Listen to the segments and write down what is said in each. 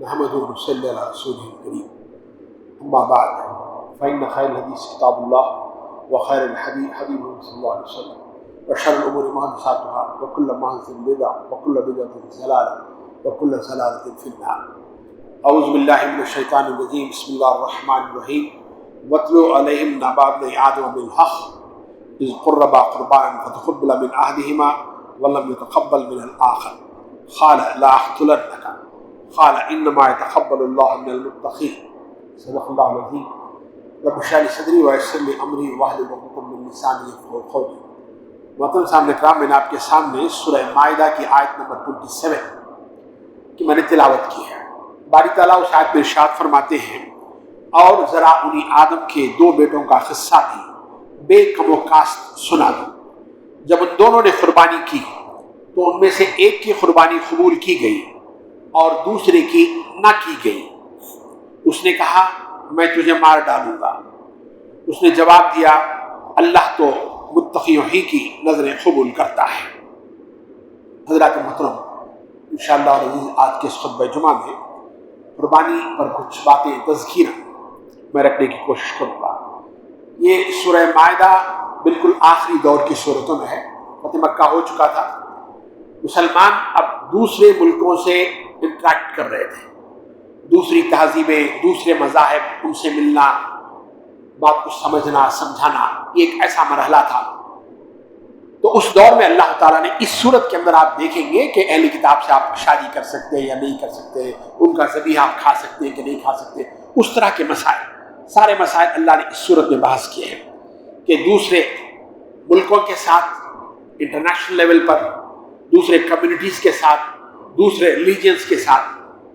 نحمده ونصلي على رسوله الكريم أما بعد فإن خير الحديث كتاب الله وخير الهدي هدي محمد صلى الله عليه وسلم وشر الأمور محدثاتها وكل محدثة بدعة وكل بدعة ضلالة وكل ضلالة في النار. أعوذ بالله من الشيطان الرجيم. بسم الله الرحمن الرحيم. واتل عليهم نبأ ابني آدم بالحق إذ قربا قربانا فتقبل من أحدهما ولم يتقبل من الآخر قال لا أقتلنك قال إنما يتقبل الله من المتقين. صدق الله العظيم. رب اشرح لي صدري ويسر لي أمري واحلل عقدة من لساني يفقهوا قولي. محترم سامنے کرام، میں نے آپ کے سامنے سورہ مائدہ کی آیت نمبر 27 کی میں نے تلاوت کی ہے. باری تعالیٰ اس آیت میں ارشاد فرماتے ہیں، اور ذرا انہیں آدم کے دو بیٹوں کا قصہ بھی بے کم و کاست سنا دو. جب ان دونوں نے قربانی کی تو ان میں سے ایک کی قربانی قبول کی گئی اور دوسرے کی نہ کی گئی. اس نے کہا میں تجھے مار ڈالوں گا. اس نے جواب دیا اللہ تو متقیوں ہی کی نظریں قبول کرتا ہے. حضرات محترم، انشاءاللہ العزیز آج کے خطبہ جمعہ میں قربانی پر کچھ باتیں تذکیرہ میں رکھنے کی کوشش کروں گا. یہ سورہ مائدہ بالکل آخری دور کی صورتوں میں ہے. فتح مکہ ہو چکا تھا. مسلمان اب دوسرے ملکوں سے انٹریکٹ کر رہے تھے، دوسری تہذیبیں، دوسرے مذاہب، ان سے ملنا، بات کو سمجھنا سمجھانا، یہ ایک ایسا مرحلہ تھا. تو اس دور میں اللہ تعالیٰ نے اس صورت کے اندر آپ دیکھیں گے کہ اہل کتاب سے آپ شادی کر سکتے ہیں یا نہیں کر سکتے، ان کا ذبیحہ آپ کھا سکتے ہیں کہ نہیں کھا سکتے، اس طرح کے مسائل، سارے مسائل اللہ نے اس صورت میں بحث کیے ہیں کہ دوسرے ملکوں کے ساتھ انٹرنیشنل لیول پر، دوسرے کمیونٹیز کے ساتھ، دوسرے ریلیجنز کے ساتھ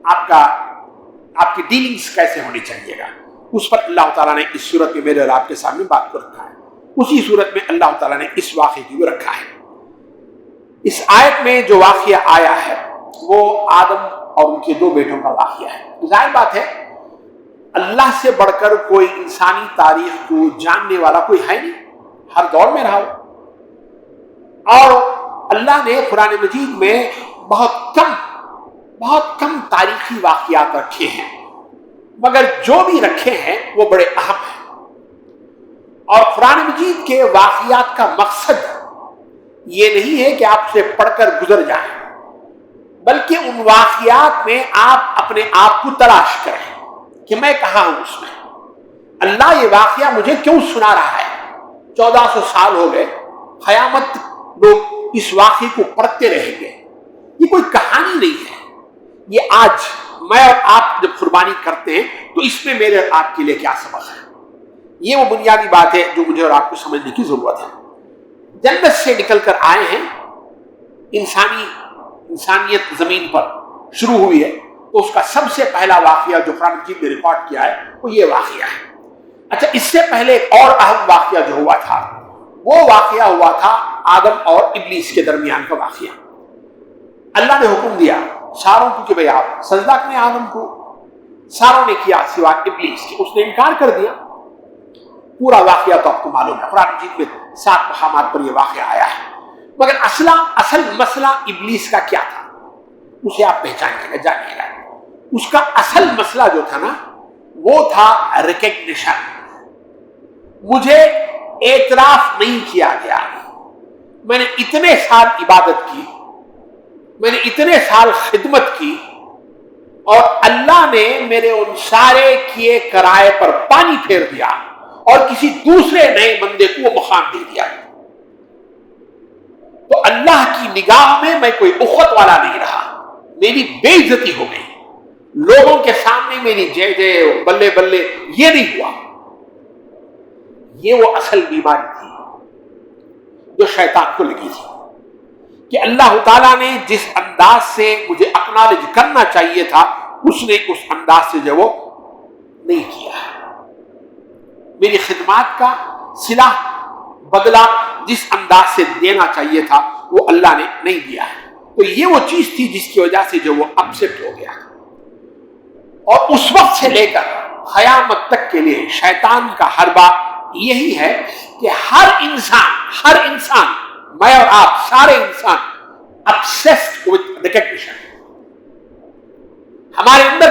آپ کی ڈیلنگز کیسے ہونی چاہیے گا، اس پر اللہ تعالیٰ نے اس صورت میں میرے اور آپ کے سامنے بات کو رکھا ہے. اسی صورت میں اللہ تعالیٰ نے اس واقعے کو رکھا ہے. اس آیت میں جو واقعہ آیا ہے وہ آدم اور ان کے دو بیٹوں کا واقعہ ہے. ظاہر بات ہے اللہ سے بڑھ کر کوئی انسانی تاریخ کو جاننے والا کوئی ہے نہیں، ہر دور میں رہا ہو. اور اللہ نے قرآن مجید میں بہت کم تاریخی واقعات رکھے ہیں، مگر جو بھی رکھے ہیں وہ بڑے اہم ہیں. اور قرآن مجید کے واقعات کا مقصد یہ نہیں ہے کہ آپ سے پڑھ کر گزر جائیں، بلکہ ان واقعات میں آپ اپنے آپ کو تلاش کریں کہ میں کہاں ہوں اس میں. اللہ یہ واقعہ مجھے کیوں سنا رہا ہے؟ 1400 سال ہو گئے، قیامت لوگ اس واقعے کو پڑھتے رہیں گے. یہ کوئی کہانی نہیں ہے. یہ آج میں اور آپ جب قربانی کرتے ہیں تو اس میں میرے اور آپ کے لیے کیا سبق ہے، یہ وہ بنیادی بات ہے جو مجھے اور آپ کو سمجھنے کی ضرورت ہے. جنت سے نکل کر آئے ہیں، انسانیت زمین پر شروع ہوئی ہے، تو اس کا سب سے پہلا واقعہ جو قرآن مجید نے ریکارڈ کیا ہے وہ یہ واقعہ ہے. اچھا، اس سے پہلے ایک اور اہم واقعہ جو ہوا تھا وہ واقعہ ہوا تھا آدم اور ابلیس کے درمیان کا واقعہ. اللہ نے حکم دیا ساروں کو کہ بھئی آپ سجدہ کریں آدم کو. ساروں نے کیا سوائے ابلیس کے، اس نے انکار کر دیا. پورا واقعہ تو آپ کو معلوم ہے، قرآن مجید میں 7 مقامات پر یہ واقعہ آیا ہے. مگر اصل مسئلہ ابلیس کا کیا تھا اسے آپ پہچانیے گا، جانیے گا. اس کا اصل مسئلہ جو تھا نا وہ تھا ریکگنیشن. مجھے اعتراف نہیں کیا گیا. میں نے اتنے سال عبادت کی، میں نے اتنے سال خدمت کی، اور اللہ نے میرے ان سارے کیے کرائے پر پانی پھیر دیا اور کسی دوسرے نئے بندے کو وہ مقام دے دیا. تو اللہ کی نگاہ میں کوئی اخوت والا نہیں رہا. میری بے عزتی ہو گئی. لوگوں کے سامنے میری جے جے بلے بلے یہ نہیں ہوا. یہ وہ اصل بیماری تھی جو شیطان کو لگی تھی کہ اللہ تعالیٰ نے جس انداز سے مجھے اکنالج کرنا چاہیے تھا اس نے اس انداز سے جو وہ نہیں کیا. میری خدمات کا صلہ بدلہ جس انداز سے دینا چاہیے تھا وہ اللہ نے نہیں دیا ہے. تو یہ وہ چیز تھی جس کی وجہ سے جو وہ اپسیٹ ہو گیا. اور اس وقت سے لے کر قیامت تک کے لیے شیطان کا حربہ یہی ہے کہ ہر انسان میں اور آپ سارے انسان obsessed with recognition. ہمارے اندر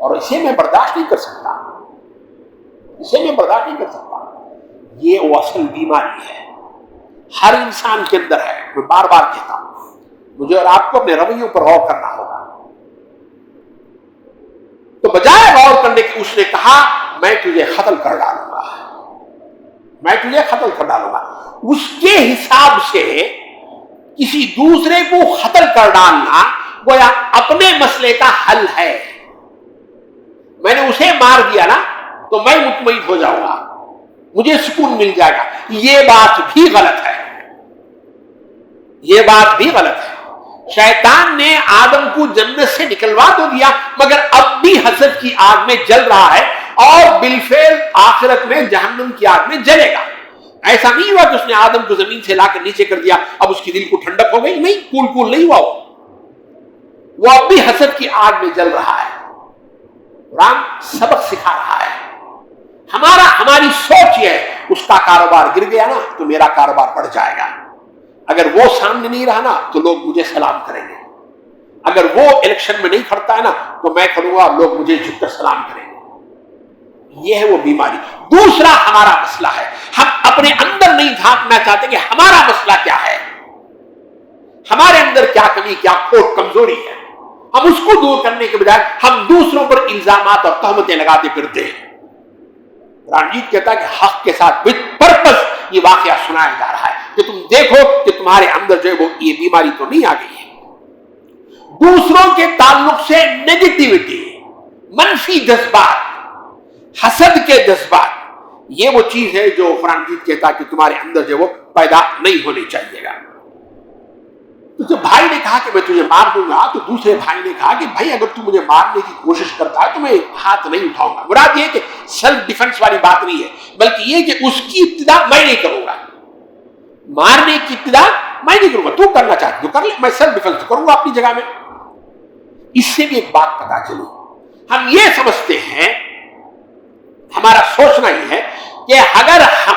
اور اسے میں برداشت نہیں کر سکتا، اسے میں برداشت نہیں کر سکتا۔ یہ وہ اصل بیماری ہے، ہر انسان کے اندر ہے۔ میں بار بار کہتا ہوں، مجھے اور آپ کو اپنے رویوں پر غور کرنا ہوگا۔ تو بجائے غور کرنے کی اس نے کہا میں تجھے قتل کر ڈالوں گا، میں تجھے قتل کر ڈالوں گا۔ اس کے حساب سے کسی دوسرے کو قتل کر ڈالنا گویا اپنے مسئلے کا حل ہے۔ میں نے اسے مار دیا نا تو میں مطمئن ہو جاؤں گا، مجھے سکون مل جائے گا۔ یہ بات بھی غلط ہے، یہ بات بھی غلط ہے۔ شیطان نے آدم کو جنت سے نکلوا تو دیا، مگر اب بھی حسد کی آگ میں جل رہا ہے اور بالفعل آخرت میں جہنم کی آگ میں جلے گا۔ ایسا نہیں ہوا کہ اس نے آدم کو زمین سے لا کر نیچے کر دیا اب اس کی دل کو ٹھنڈک ہو گئی، نہیں، کول نہیں ہوا وہ اب بھی حسد کی آگ میں جل رہا ہے۔ قرآن سبق سکھا رہا ہے۔ ہماری سوچ یہ ہے اس کا کاروبار گر گیا نا تو میرا کاروبار بڑھ جائے گا، اگر وہ سامنے نہیں رہا نا تو لوگ مجھے سلام کریں گے، اگر وہ الیکشن میں نہیں کھڑتا ہے نا تو میں کھڑوں گا اور لوگ مجھے جھک کر سلام کریں گے۔ یہ ہے وہ بیماری۔ دوسرا ہمارا مسئلہ ہے، ہم اپنے اندر نہیں جھانکنا چاہتے کہ ہمارا مسئلہ کیا ہے، ہمارے اندر کیا کمی، کیا کھوٹ، کمزوری ہے۔ ہم اس کو دور کرنے کے بجائے ہم دوسروں پر الزامات اور تہمتیں لگاتے پھرتے ہیں۔ رانجیت کہتا ہے کہ حق کے ساتھ وتھ پرپس یہ واقعہ سنایا جا رہا ہے کہ تم دیکھو کہ تمہارے اندر جو ہے وہ یہ بیماری تو نہیں آ گئی ہے۔ دوسروں کے تعلق سے نیگیٹیوٹی، منفی جذبات، حسد کے جذبات، یہ وہ چیز ہے جو فرانجیت کہتا ہے کہ تمہارے اندر جو ہے وہ پیدا نہیں ہونی چاہیے گا۔ تو جب بھائی نے کہا کہ میں تجھے مار دوں گا تو دوسرے بھائی نے کہا کہ بھائی اگر تو مجھے مارنے کی کوشش کرتا ہے تو میں ہاتھ نہیں اٹھاؤں گا۔ مراد یہ کہ سیلف ڈیفنس والی بات نہیں ہے، بلکہ یہ کہ اس کی ابتدا میں نہیں کروں گا، مارنے کی ابتدا میں نہیں کروں گا، تو کرنا چاہتی تو کر لے، میں سیلف ڈیفنس کروں گا اپنی جگہ میں۔ اس سے بھی ایک بات پتا چلی، ہم یہ سمجھتے ہیں، ہمارا سوچنا یہ ہے کہ اگر ہم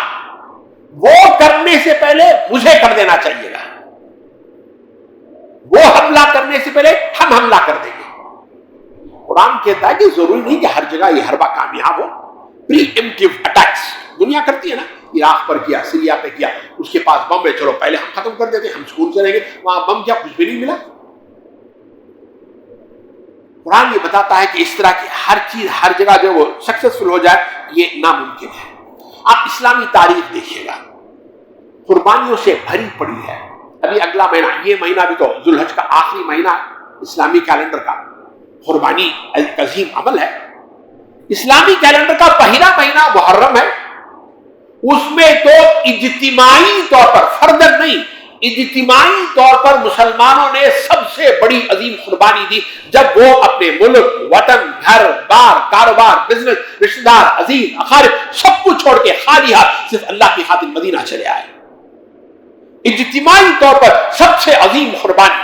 وہ کرنے سے پہلے مجھے کر دینا چاہیے گا، وہ حملہ کرنے سے پہلے ہم حملہ کر دیں گے۔ قرآن کہتا ہے کہ ضروری نہیں کہ ہر جگہ یہ حربہ کامیاب ہو۔ پری ایمپٹیو اٹیکس دنیا کرتی ہے نا، عراق پر کیا، سیریا پہ کیا، اس کے پاس بم ہے، چلو پہلے ہم ختم کر دیتے ہیں، ہم سکون سے رہیں گے، وہاں بم کیا کچھ بھی نہیں ملا۔ قرآن یہ بتاتا ہے کہ اس طرح کی ہر چیز ہر جگہ جو وہ سکسیسفل ہو جائے یہ ناممکن ہے۔ آپ اسلامی تاریخ دیکھیے گا، قربانیوں سے بھری پڑی ہے۔ ابھی اگلا مہینہ، یہ مہینہ بھی تو ذوالحج کا آخری مہینہ اسلامی کیلنڈر کا، قربانی ایک عظیم عمل ہے۔ اسلامی کیلنڈر کا پہلا مہینہ محرم ہے، اس میں تو اجتماعی طور پر، فردن نہیں، اجتماعی طور پر مسلمانوں نے سب سے بڑی عظیم قربانی دی جب وہ اپنے ملک، وطن، گھر بار، کاروبار، بزنس، رشتہ دار، عزیز، اقارب سب کو چھوڑ کے خالی ہاتھ صرف اللہ کی خاطر مدینہ چلے آئے۔ اجتماعی طور پر سب سے عظیم قربانی۔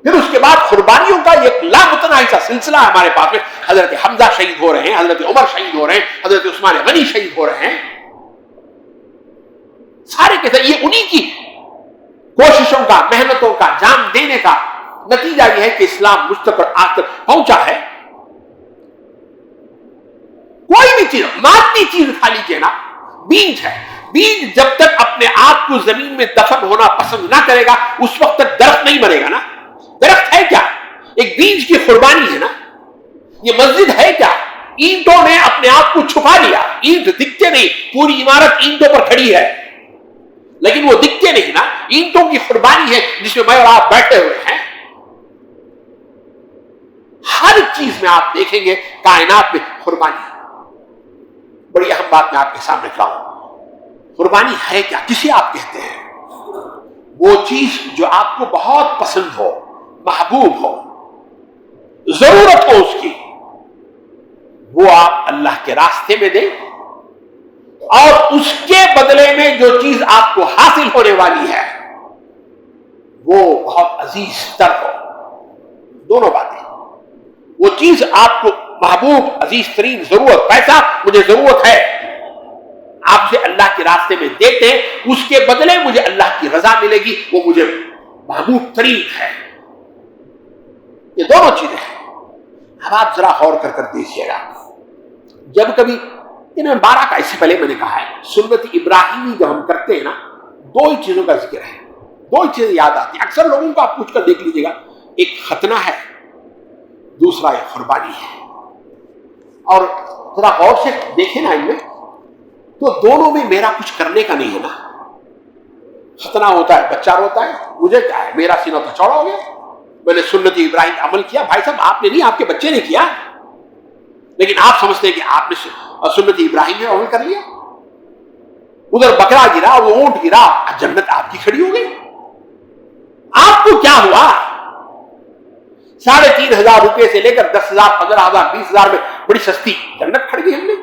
پھر اس کے بعد قربانیوں کا ایک لامتناہی سا سلسلہ ہے ہمارے پاس میں۔ حضرت حمزہ شہید ہو رہے ہیں، حضرت عمر شہید ہو رہے ہیں، حضرت عثمان غنی شہید ہو رہے ہیں، سارے کے سارے یہ انہی کی کوششوں کا، محنتوں کا، جان دینے کا نتیجہ یہ ہے کہ اسلام مجھ تک اور آج تک پہنچا ہے۔ کوئی بھی چیز، مادی چیز اٹھا لیجیے نا، بیج ہے، بیج جب تک اپنے آپ کو زمین میں دفن ہونا پسند نہ کرے گا اس وقت تک درخت نہیں مرے گا نا۔ درخت ہے کیا؟ ایک بیج کی قربانی ہے نا۔ یہ مسجد ہے کیا؟ اینٹوں نے اپنے آپ کو چھپا لیا، اینٹ دکھتے نہیں، پوری عمارت اینٹوں پر کھڑی ہے لیکن وہ دکھتے نہیں نا۔ اینٹوں کی قربانی ہے جس میں میں اور آپ بیٹھے ہوئے ہیں۔ ہر چیز میں آپ دیکھیں گے کائنات میں قربانی ہے۔ بڑی اہم بات میں آپ کے سامنے کھڑا ہوں، قربانی ہے کیا، کسے آپ کہتے ہیں؟ وہ چیز جو آپ کو بہت پسند ہو، محبوب ہو، ضرورت ہو اس کی، وہ آپ اللہ کے راستے میں دیں، اور اس کے بدلے میں جو چیز آپ کو حاصل ہونے والی ہے وہ بہت عزیز تر ہو۔ دونوں باتیں، وہ چیز آپ کو محبوب، عزیز ترین، ضرورت، پیسہ مجھے ضرورت ہے، آپ سے اللہ کے راستے میں دیتے ہیں، اس کے بدلے مجھے اللہ کی رضا ملے گی، وہ مجھے محبوب ترین ہے۔ یہ دونوں چیزیں ہیں۔ اب آپ ذرا غور کر دیکھیے گا، جب کبھی انہیں 12 کا اس سے پہلے میں نے کہا ہے سنت ابراہیمی جب ہم کرتے ہیں نا، دو ہی چیزوں کا ذکر ہے، دو ہی چیزیں یاد آتی ہیں اکثر لوگوں کو، آپ پوچھ کر دیکھ لیجیے گا، ایک ختنہ ہے، دوسرا ایک قربانی ہے۔ اور ذرا غور سے دیکھیں نا ان میں، تو دونوں میں میرا کچھ کرنے کا نہیں ہے نا۔ ختنہ ہوتا ہے، بچہ روتا ہے، مجھے کیا ہے، میرا سینہ تو چوڑا ہو گیا، میں نے سنت ابراہیم کا عمل کیا۔ بھائی صاحب آپ نے نہیں، آپ کے بچے نے کیا، لیکن آپ سمجھتے ہیں کہ آپ نے سنت ابراہیم میں عمل کر لیا۔ ادھر بکرا گرا، وہ اونٹ گرا، جنت آپ کی کھڑی ہو گئی۔ آپ کو کیا ہوا؟ 3,500 روپے سے لے کر 10,000 15,000 20,000 میں بڑی سستی جنت کھڑ گئی ہم نے۔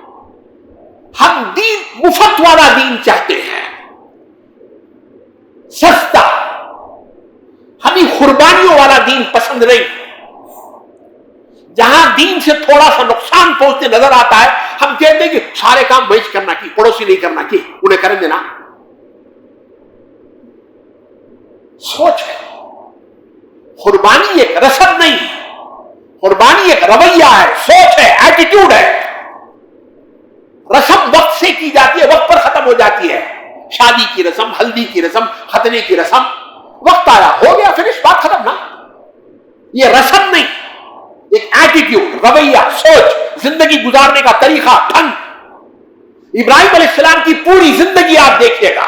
ہم دین مفت والا دین چاہتے ہیں، سستا، ہمیں قربانیوں والا دین پسند نہیں۔ جہاں دین سے تھوڑا سا نقصان پہنچتے نظر آتا ہے، ہم کہتے ہیں کہ سارے کام وہی کرنا کی، پڑوسی نہیں کرنا کی، انہیں کریں دینا۔ سوچ ہے، قربانی ایک رسم نہیں، قربانی ایک رویہ ہے، سوچ ہے، ایٹیٹیوڈ ہے۔ رسم وقت سے کی جاتی ہے، وقت پر ختم ہو جاتی ہے۔ شادی کی رسم، ہلدی کی رسم، ختنے کی رسم، وقت آیا ہو گیا، فنش، بات ختم نا۔ یہ رسم نہیں، ایک ایٹیٹیوڈ، رویہ، سوچ، زندگی گزارنے کا طریقہ، ڈھنگ۔ ابراہیم علیہ السلام کی پوری زندگی آپ دیکھیے گا،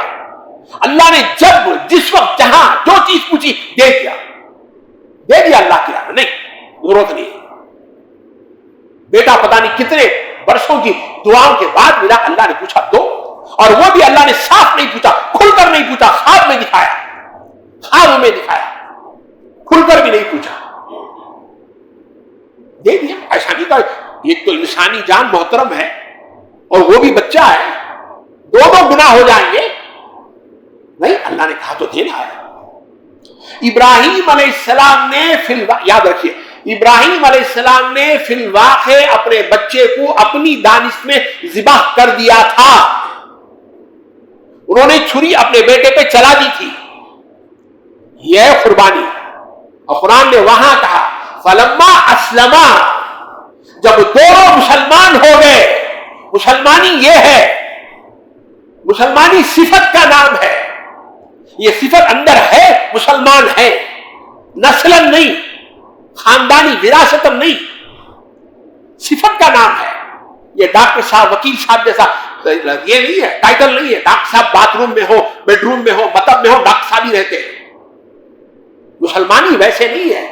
اللہ نے جب جس وقت جہاں جو چیز پوچھی دے دیا اللہ کی راہ میں، نہیں ضرورت نہیں۔ بیٹا پتہ نہیں کتنے برسوں کی دعاؤں کے بعد ملا، اللہ نے پوچھا دو، اور وہ بھی اللہ نے صاف نہیں پوچھا، کھل کر نہیں پوچھا، خواب میں دکھایا، خواب میں دکھایا، کھل کر بھی نہیں پوچھا، دے دیا۔ ایسا نہیں کہ یہ تو انسانی جان محترم ہے اور وہ بھی بچہ ہے، دونوں گناہ ہو جائیں گے، نہیں، اللہ نے کہا تو دینا ہے۔ ابراہیم علیہ السلام نے یاد رکھیے، ابراہیم علیہ السلام نے فی الواقع اپنے بچے کو اپنی دانش میں ذبح کر دیا تھا۔ انہوں نے چھری اپنے بیٹے پہ چلا دی تھی، یہ قربانی۔ اور قرآن نے وہاں کہا فلما اسلما، جب دونوں مسلمان ہو گئے۔ مسلمانی یہ ہے، مسلمانی صفت کا نام ہے، یہ صفت اندر ہے، مسلمان ہے، نسلن نہیں، خاندانی وراثتن نہیں، صفت کا نام ہے۔ یہ ڈاکٹر صاحب، وکیل صاحب جیسا یہ نہیں ہے، ٹائٹل نہیں ہے۔ ڈاکٹر صاحب باتھ روم میں ہو، بیڈ روم میں ہو، مطب میں ہو، ڈاکٹر صاحب ہی رہتے ہیں۔ مسلمانی ویسے نہیں ہے۔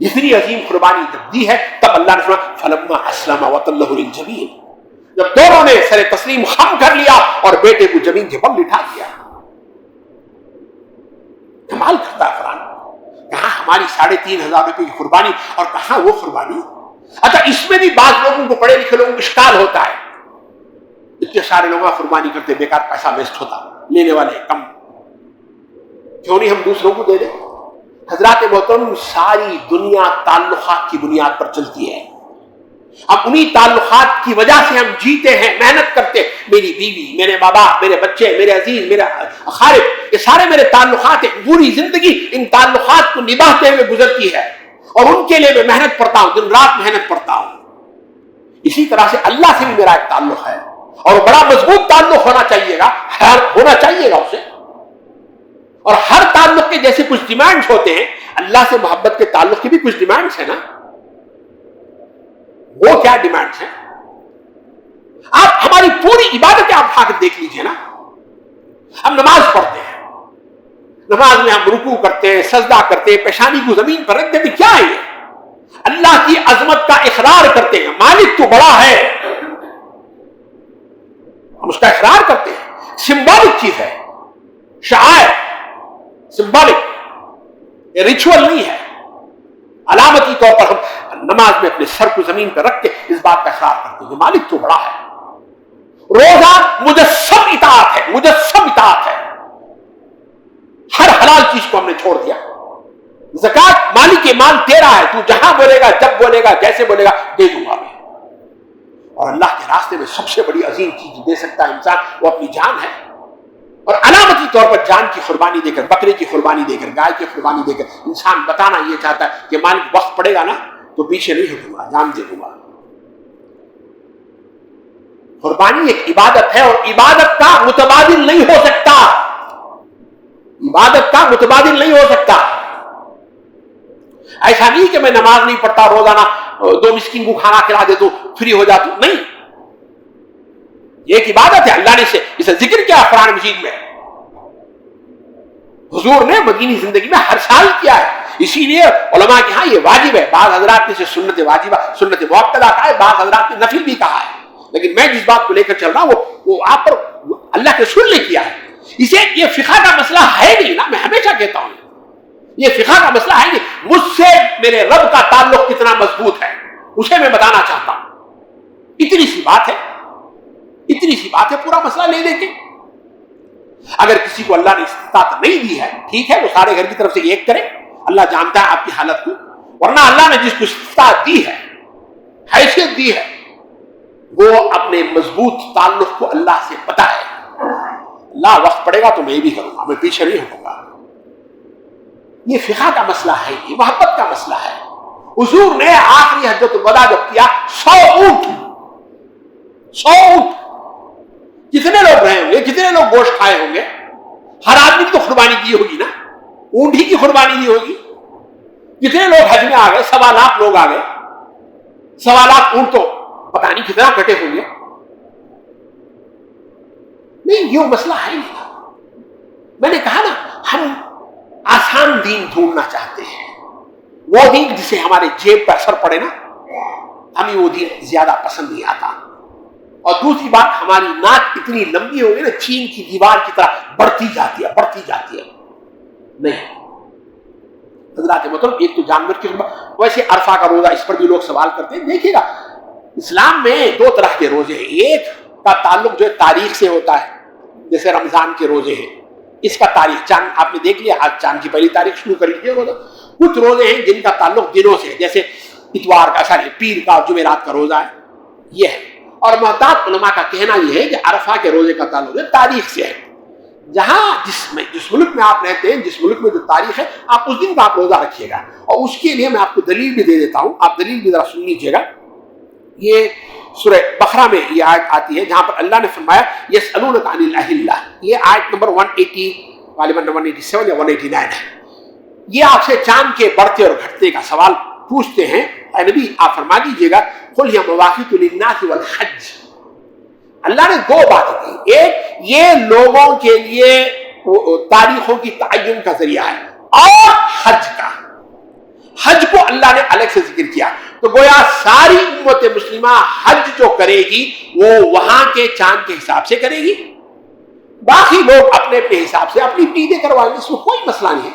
اتنی عظیم قربانی جب دی ہے، تب اللہ نے فرمایا فلما اسلم وتلہ للجبین، جب دونوں نے سر تسلیم خم کر لیا اور بیٹے کو زمین کے بل لٹا دیا۔ کمال کرتا ہے قرآن، کہاں ہماری 3,500 روپے کی قربانی اور کہاں وہ قربانی۔ اچھا، اس میں بھی بعض لوگوں کو، پڑھے لکھے لوگوں کو اشکال ہوتا ہے، اتنے سارے لوگ قربانی کرتے، بیکار پیسہ ویسٹ ہوتا، لینے والے کم، کیوں نہیں ہم دوسروں کو دے دیں؟ حضرات محترم، ساری دنیا تعلقات کی بنیاد پر چلتی ہے۔ اب انہی تعلقات کی وجہ سے ہم جیتے ہیں، محنت کرتے، میری بیوی، میرے ماں باپ، میرے بچے، میرے عزیز، میرا اقارب، یہ سارے میرے تعلقات ہیں۔ پوری زندگی ان تعلقات کو نبھاتے ہوئے گزرتی ہے، اور ان کے لیے میں محنت پڑتا ہوں، دن رات محنت پڑتا ہوں۔ اسی طرح سے اللہ سے بھی میرا ایک تعلق ہے، اور بڑا مضبوط تعلق ہونا چاہیے گا، ہونا چاہیے گا اسے۔ اور ہر تعلق کے جیسے کچھ ڈیمانڈز ہوتے ہیں، اللہ سے محبت کے تعلق کی بھی کچھ ڈیمانڈز ہیں نا۔ وہ کیا ڈیمانڈز ہیں؟ آپ ہماری پوری عبادتیں آپ اٹھا کر دیکھ لیجئے نا۔ ہم نماز پڑھتے ہیں، نماز میں ہم رکوع کرتے ہیں، سجدہ کرتے ہیں، پیشانی کو زمین پر رکھ دیتے، کیا ہے یہ؟ اللہ کی عظمت کا اقرار کرتے ہیں، مالک تو بڑا ہے، ہم اس کا اقرار کرتے ہیں۔ سمبولک چیز ہے، شعائر، سمبولک، یہ ریچول نہیں ہے۔ علامتی طور پر ہم نماز میں اپنے سر کو زمین پر رکھ کے اس بات کا اقرار کرتے ہیں کہ مالک تو بڑا ہے۔ روزہ مجسم اطاعت ہے، مجسم اطاعت ہے، ہر حلال چیز کو ہم نے چھوڑ دیا۔ زکات مالک مال تیرا ہے، تو جہاں بولے گا، جب بولے گا، جیسے بولے گا، دے دوں گا میں۔ اور اللہ کے راستے میں سب سے بڑی عظیم چیز دے سکتا ہے انسان، وہ اپنی جان ہے۔ اور علامتی طور پر جان کی قربانی دے کر، بکرے کی قربانی دے کر، گائے کی قربانی دے کر انسان بتانا یہ چاہتا ہے کہ مالک وقت پڑے گا نا، تو پیچھے نہیں ہٹوں گا، جان دے دوں گا۔ قربانی ایک عبادت ہے، اور عبادت کا متبادل نہیں ہو سکتا، عبادت کا متبادل نہیں ہو سکتا۔ ایسا نہیں کہ میں نماز نہیں پڑھتا، روزانہ 2 مسکین کو کھانا کھلا دیتا ہوں، فری ہو جاتا ہوں، نہیں، یہ ایک عبادت ہے۔ اللہ نے اسے ذکر کیا قرآن مجید میں، حضور نے مدینی زندگی میں ہر سال کیا ہے، اسی لیے علماء کے ہاں یہ واجب ہے۔ بعض حضرات نے اسے سنت واجبہ، سنت مؤکدہ کہا ہے، بعض حضرات نے نفل بھی کہا ہے، لیکن میں جس بات کو لے کر چل رہا ہوں وہ آپ پر اللہ کے رسول نے کیا ہے۔ اسے یہ فقہ کا مسئلہ ہے نہیں نا، میں ہمیشہ کہتا ہوں یہ فقہ کا مسئلہ ہے نہیں، مجھ سے میرے رب کا تعلق کتنا مضبوط ہے اسے میں بتانا چاہتا ہوں، اتنی سی بات ہے، اتنی سی بات ہے، پورا مسئلہ لے لے کے۔ اگر کسی کو اللہ نے استطاعت نہیں دی ہے، ٹھیک ہے، وہ سارے گھر کی طرف سے ایک کرے، اللہ جانتا ہے آپ کی حالت کو، ورنہ اللہ نے جس کو استطاعت دی ہے، حیثیت دی ہے، وہ اپنے مضبوط تعلق کو اللہ سے پتہ ہے، اللہ وقت پڑے گا تو میں بھی کروں گا، میں پیچھے نہیں ہٹوں گا۔ یہ فقہ کا مسئلہ ہے، یہ محبت کا مسئلہ ہے۔ حضور نے آخری حجۃ الوداع جب کیا، 100 اونٹ، کتنے لوگ رہے ہوں گے، کتنے لوگ گوشت کھائے ہوں گے، ہر آدمی کی تو قربانی کی ہوگی نا، اونٹ ہی کی قربانی دی ہوگی۔ کتنے لوگ حج میں آ گئے، 1.25 لاکھ لوگ آ گئے، 1.25 لاکھ اونٹ تو پتہ نہیں کتنا کٹے ہوں گے۔ نہیں، یہ مسئلہ ہے نہیں۔ میں نے کہا نا، ہم آسان دین ڈھونڈنا چاہتے ہیں، وہ دین جسے ہمارے جیب پر اثر پڑے نا، ہمیں وہ دین زیادہ پسند نہیں آتا۔ اور دوسری بات، ہماری ناک اتنی لمبی ہوگی نا، چین کی دیوار کی طرح بڑھتی جاتی ہے۔ نہیں حضرات مطلب، ایک تو جانور کی ویسے عرفہ کا روزہ، اس پر بھی لوگ سوال کرتے ہیں۔ دیکھیے گا، اسلام میں 2 طرح کے روزے ہیں، ایک کا تعلق جو ہے تاریخ سے ہوتا ہے، جیسے رمضان کے روزے ہیں، اس کا تاریخ چاند آپ نے دیکھ لیا، آج چاند کی پہلی تاریخ شروع کر لیجیے روزہ۔ کچھ روزے ہیں جن کا تعلق دنوں سے، جیسے اتوار کا، پیر کا، جمعرات کا روزہ ہے، یہ ہے۔ اور محتاط علماء کا کہنا یہ ہے کہ عرفہ کے روزے کا تعلق ہے تاریخ سے ہے۔ جہاں جس ملک میں آپ رہتے ہیں، جس ملک میں جو تاریخ ہے، آپ اس دن کا آپ روزہ رکھیے گا، اور اس کے لیے میں آپ کو دلیل بھی دے دیتا ہوں، آپ دلیل بھی ذرا سن لیجیے گا۔ یہ سورہ بقرہ میں یہ آیت آتی ہے جہاں پر اللہ نے فرمایا یسألونک عن الأہلہ، یہ آیت نمبر 180، غالباً 187 یا 189 ہے۔ یہ آپ سے چاند کے بڑھتے اور گھٹتے کا سوال پوچھتے ہیں، اے نبی آپ فرما دیجیے گا قل ہی مواقیت للناس والحج۔ اللہ نے 2 باتیں کی، ایک یہ لوگوں کے لیے تاریخوں کی تعین کا ذریعہ ہے، اور حج کا، حج کو اللہ نے الگ سے ذکر کیا، تو گویا ساری امت مسلمہ حج جو کرے گی وہ وہاں کے چاند کے حساب سے کرے گی، باقی لوگ اپنے اپنے حساب سے اپنی عیدیں کروائیں گے، اس میں کوئی مسئلہ نہیں ہے۔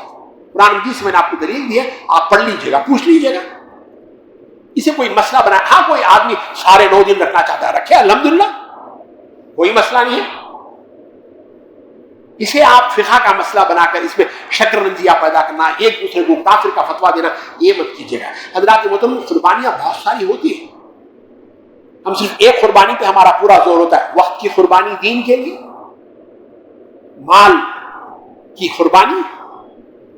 قرآن مجید سے میں نے آپ کو دلیل دی ہے، آپ پڑھ لیجیے گا، پوچھ لیجیے گا، اسے کوئی مسئلہ بنا۔ ہاں کوئی آدمی سارے 9 دن رکھنا چاہتا ہے، رکھے، الحمدللہ، کوئی مسئلہ نہیں ہے۔ اسے آپ فقہ کا مسئلہ بنا کر اس میں شکر رنجیہ پیدا کرنا، ایک دوسرے کو کافر کا فتویٰ دینا، یہ مت کیجیے گا۔ حضرات محترم، قربانیاں بہت ساری ہوتی ہیں، ہم صرف ایک قربانی پہ ہمارا پورا زور ہوتا ہے، وقت کی قربانی دین کے لیے، مال کی قربانی،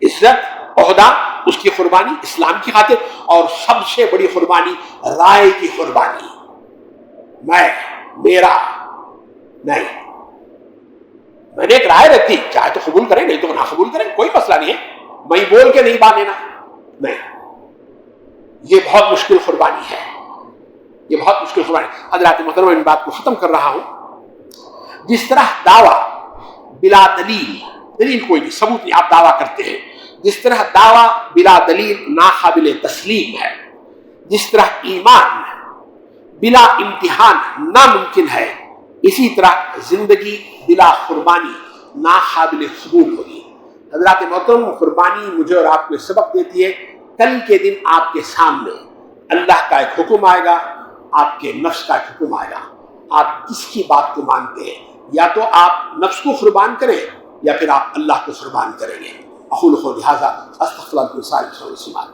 عزت، عہدہ، اس کی قربانی اسلام کی خاطر، اور سب سے بڑی قربانی رائے کی قربانی، میں، میرا نہیں، میں نے ایک رائے رکھی، چاہے تو قبول کریں نہیں تو نہ قبول کریں، کوئی مسئلہ نہیں ہے، میں بول کے نہیں باندھنا، نہیں، یہ بہت مشکل قربانی ہے، یہ بہت مشکل قربانی۔ حضرات محترم، میں ان بات کو ختم کر رہا ہوں۔ جس طرح دعویٰ بلا دلیل کوئی نہیں، ثبوت نہیں، آپ دعویٰ کرتے ہیں، جس طرح دعویٰ بلا دلیل ناقابل تسلیم ہے، جس طرح ایمان بلا امتحان ناممکن ہے، اسی طرح زندگی بلا قربانی ناقابل قبول ہوگی۔ حضرات محترم، قربانی مجھے اور آپ کو سبق دیتی ہے، کل کے دن آپ کے سامنے اللہ کا ایک حکم آئے گا، آپ کے نفس کا ایک حکم آئے گا، آپ کس کی بات کو مانتے ہیں؟ یا تو آپ نفس کو قربان کریں یا پھر آپ اللہ کو قربان کریں گے۔ اقول قولی ھذا استغفر اللہ لکم ولسائر المسلمین۔